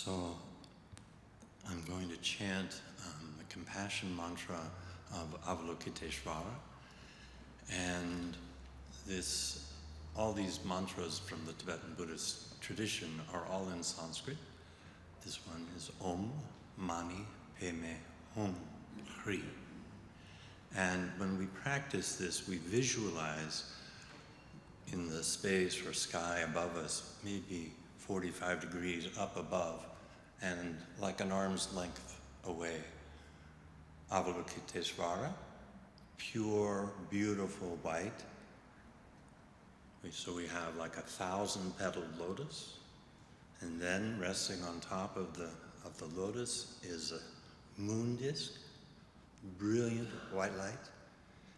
So I'm going to chant the compassion mantra of Avalokiteshvara, and all these mantras from the Tibetan Buddhist tradition are all in Sanskrit. This one is Om Mani Padme Hum Hri. And when we practice this, we visualize in the space or sky above us, maybe 45 degrees up above, and like an arm's length away, Avalokiteshvara, pure, beautiful white. So we have like 1,000-petaled lotus, and then resting on top of the lotus is a moon disk, brilliant white light,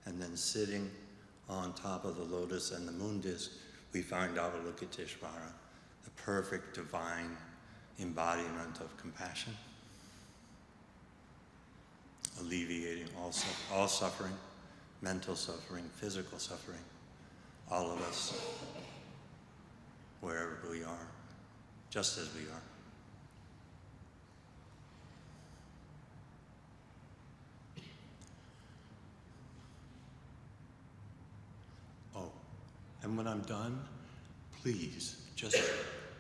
and then sitting on top of the lotus and the moon disk, we find Avalokiteshvara, the perfect divine embodiment of compassion, alleviating all suffering, mental suffering, physical suffering, all of us, wherever we are, just as we are. Oh, and when I'm done, please just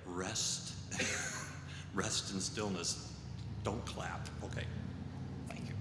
rest. Rest in stillness. Don't clap. Okay. Thank you.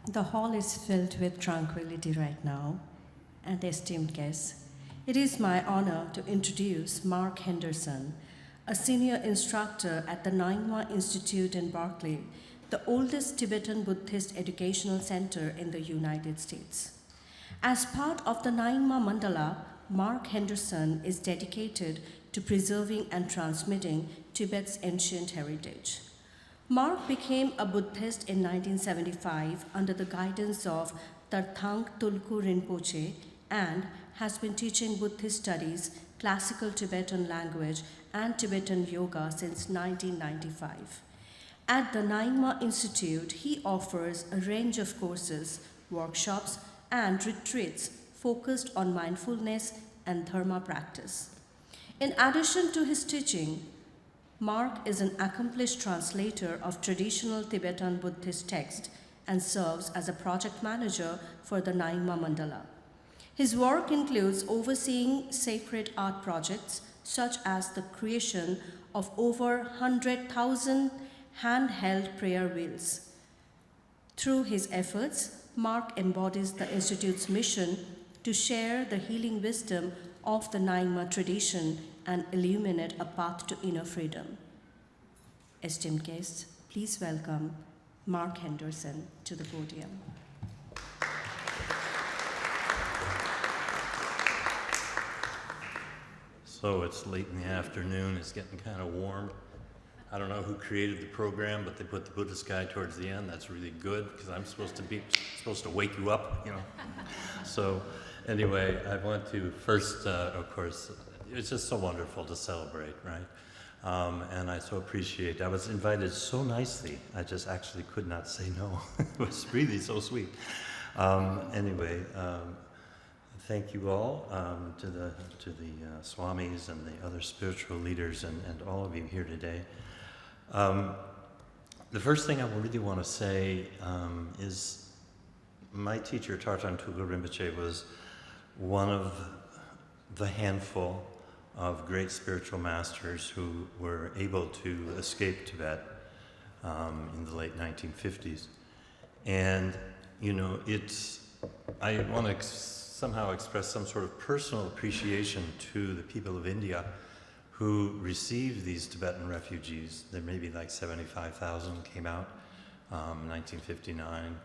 The hall is filled with tranquility right now, and esteemed guests. It is my honor to introduce Mark Henderson, a senior instructor at the Nyingma Institute in Berkeley, the oldest Tibetan Buddhist educational center in the United States. As part of the Nyingma Mandala, Mark Henderson is dedicated to preserving and transmitting Tibet's ancient heritage. Mark became a Buddhist in 1975 under the guidance of Tarthang Tulku Rinpoche and has been teaching Buddhist studies, classical Tibetan language, and Tibetan yoga since 1995. At the Nyingma Institute, he offers a range of courses, workshops, and retreats focused on mindfulness and dharma practice. In addition to his teaching, Mark is an accomplished translator of traditional Tibetan Buddhist texts and serves as a project manager for the Nyingma Mandala. His work includes overseeing sacred art projects such as the creation of over 100,000 handheld prayer wheels. Through his efforts, Mark embodies the Institute's mission to share the healing wisdom of the Nyingma tradition and illuminate a path to inner freedom. Esteemed guests, please welcome Mark Henderson to the podium. So it's late in the afternoon, it's getting kind of warm. I don't know who created the program, but they put the Buddhist guy towards the end. That's really good, because I'm supposed to wake you up, you know. So anyway, I want to first, of course, it's just so wonderful to celebrate, right? And I so appreciate, I was invited so nicely, I just actually could not say no. It was really so sweet. Anyway, thank you all to the Swamis and the other spiritual leaders and all of you here today. The first thing I really want to say is my teacher, Tarthang Tulku Rinpoche, was one of the handful of great spiritual masters who were able to escape Tibet in the late 1950s. And, you know, I want to somehow express some sort of personal appreciation to the people of India who received these Tibetan refugees. There may be like 75,000 came out in 1959,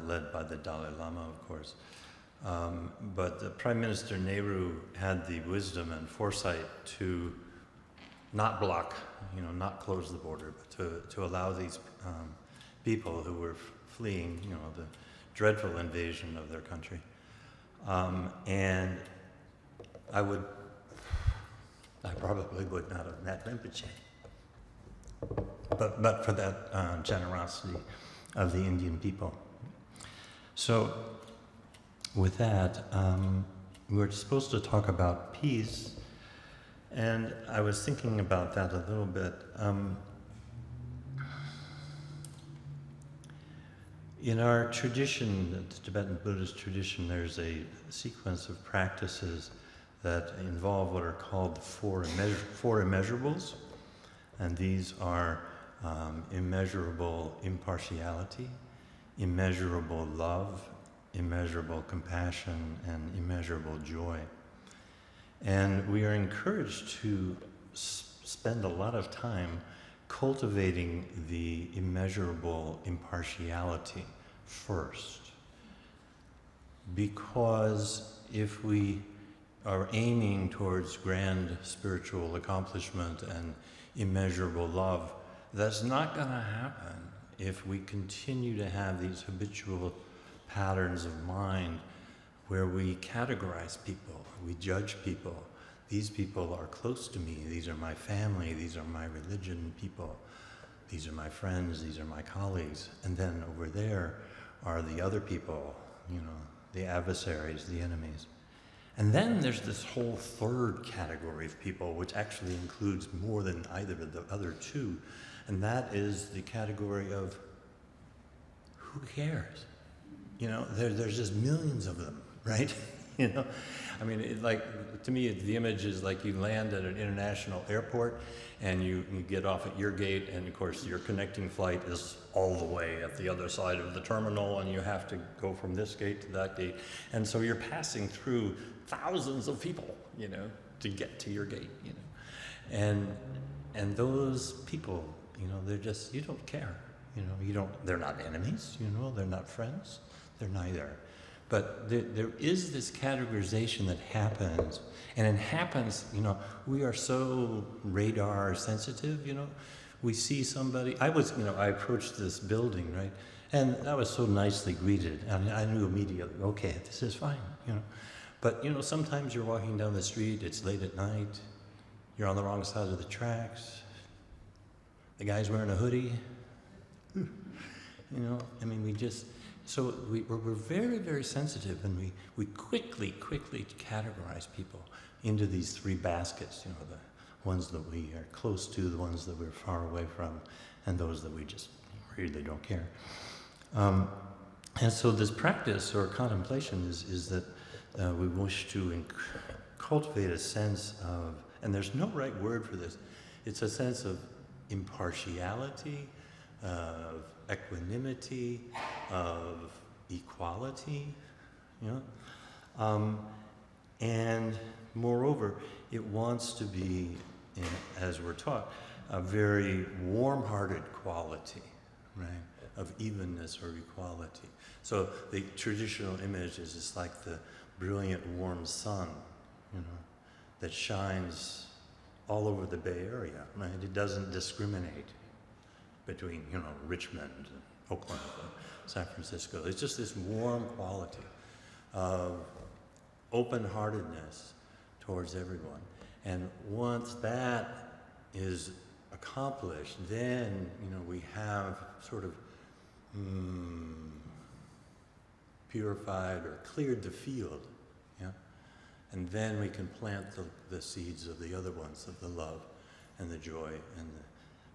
led by the Dalai Lama, of course. But Prime Minister Nehru had the wisdom and foresight to not block, you know, not close the border, but to allow these people who were fleeing, you know, the dreadful invasion of their country. And I probably would not have met Rinpoche, but for that generosity of the Indian people. So with that, we're supposed to talk about peace, and I was thinking about that a little bit. In our tradition, the Tibetan Buddhist tradition, there's a sequence of practices that involve what are called the four immeasurables, and these are immeasurable impartiality, immeasurable love, immeasurable compassion, and immeasurable joy. And we are encouraged to spend a lot of time cultivating the immeasurable impartiality first. Because if we are aiming towards grand spiritual accomplishment and immeasurable love, that's not going to happen if we continue to have these habitual patterns of mind where we categorize people, we judge people. These people are close to me, these are my family, these are my religion people, these are my friends, these are my colleagues. And then over there are the other people, you know, the adversaries, the enemies. And then there's this whole third category of people, which actually includes more than either of the other two, and that is the category of who cares? You know, there's just millions of them, right? You know, I mean, to me, the image is like you land at an international airport and you get off at your gate, and of course your connecting flight is all the way at the other side of the terminal, and you have to go from this gate to that gate. And so you're passing through thousands of people, you know, to get to your gate, you know. And And those people, they're just, you don't care. They're not enemies, they're not friends, they're neither. But there is this categorization that happens, and it happens, we are so radar sensitive, we see somebody, I approached this building, right, and I was so nicely greeted, and I knew immediately, okay, this is fine, But, sometimes you're walking down the street, it's late at night, you're on the wrong side of the tracks, the guy's wearing a hoodie, we're very, very sensitive, and we quickly categorize people into these three baskets, the ones that we are close to, the ones that we're far away from, and those that we just really don't care. And so this practice or contemplation is that we wish to cultivate a sense of, and there's no right word for this, it's a sense of impartiality, of equanimity, of equality, and moreover, it wants to be, as we're taught, a very warm-hearted quality, right, of evenness or equality. So the traditional image is just like the brilliant, warm sun, that shines all over the Bay Area, right? It doesn't discriminate between, Richmond and Oakland and San Francisco. It's just this warm quality of open-heartedness towards everyone. And once that is accomplished, then, we have sort of purified or cleared the field, and then we can plant the seeds of the other ones, of the love and the joy and the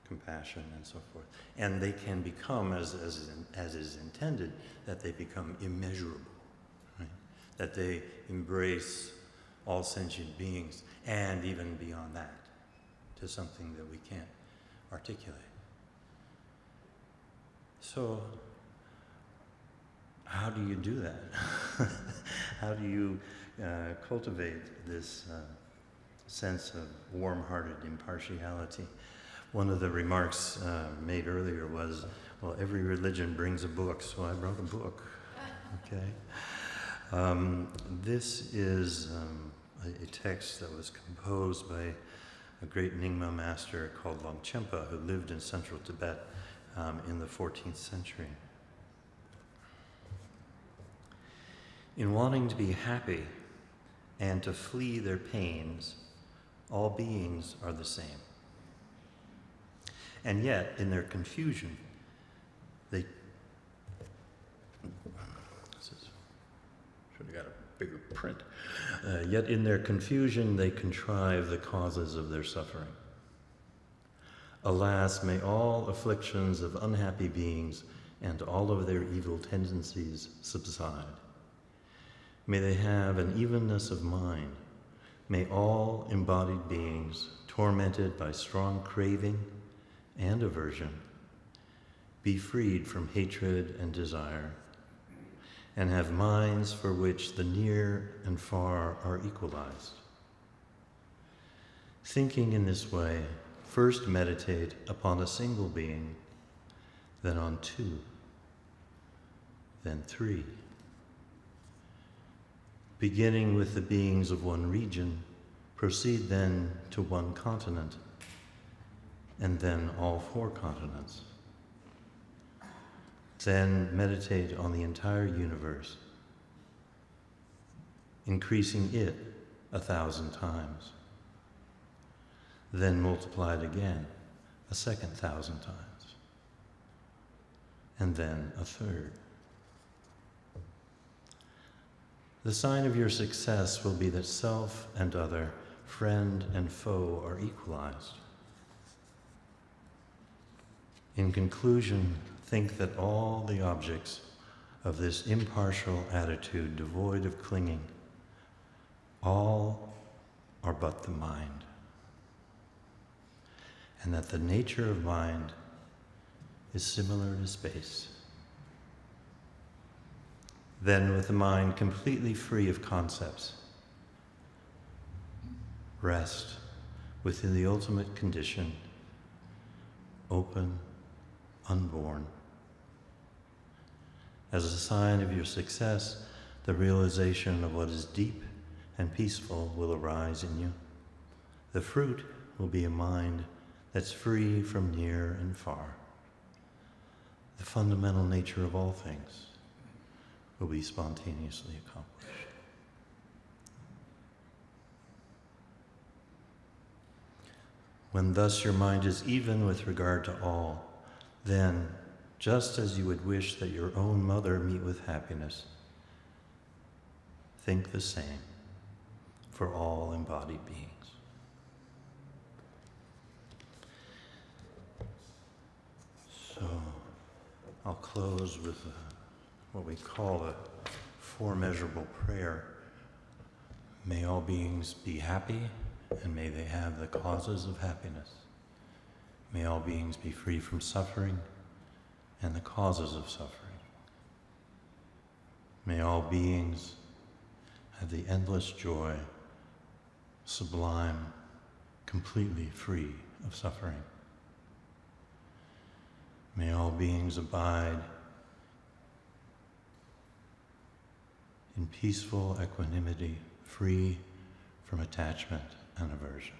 compassion and so forth. And they can become, as is intended, that they become immeasurable, right? That they embrace all sentient beings, and even beyond that, to something that we can't articulate. So, how do you do that? How do you cultivate this sense of warm-hearted impartiality? One of the remarks made earlier was, well, every religion brings a book, so I brought a book, okay? This is a text that was composed by a great Nyingma master called Longchenpa, who lived in central Tibet in the 14th century. In wanting to be happy and to flee their pains, all beings are the same. And yet, in their confusion, should have got a bigger print. Yet in their confusion, they contrive the causes of their suffering. Alas, may all afflictions of unhappy beings and all of their evil tendencies subside. May they have an evenness of mind. May all embodied beings, tormented by strong craving and aversion, be freed from hatred and desire, and have minds for which the near and far are equalized. Thinking in this way, first meditate upon a single being, then on two, then three. Beginning with the beings of one region, proceed then to one continent, and then all four continents. Then meditate on the entire universe, increasing it 1,000 times. Then multiply it again a second 1,000 times, and then a third. The sign of your success will be that self and other, friend and foe are equalized. In conclusion, think that all the objects of this impartial attitude, devoid of clinging, all are but the mind, and that the nature of mind is similar to space. Then, with the mind completely free of concepts, rest within the ultimate condition, open, unborn. As a sign of your success, the realization of what is deep and peaceful will arise in you. The fruit will be a mind that's free from near and far. The fundamental nature of all things will be spontaneously accomplished. When thus your mind is even with regard to all, then, just as you would wish that your own mother meet with happiness, think the same for all embodied beings. So, I'll close with what we call a four-measurable prayer. May all beings be happy, and may they have the causes of happiness. May all beings be free from suffering and the causes of suffering. May all beings have the endless joy, sublime, completely free of suffering. May all beings abide in peaceful equanimity, free from attachment and aversion.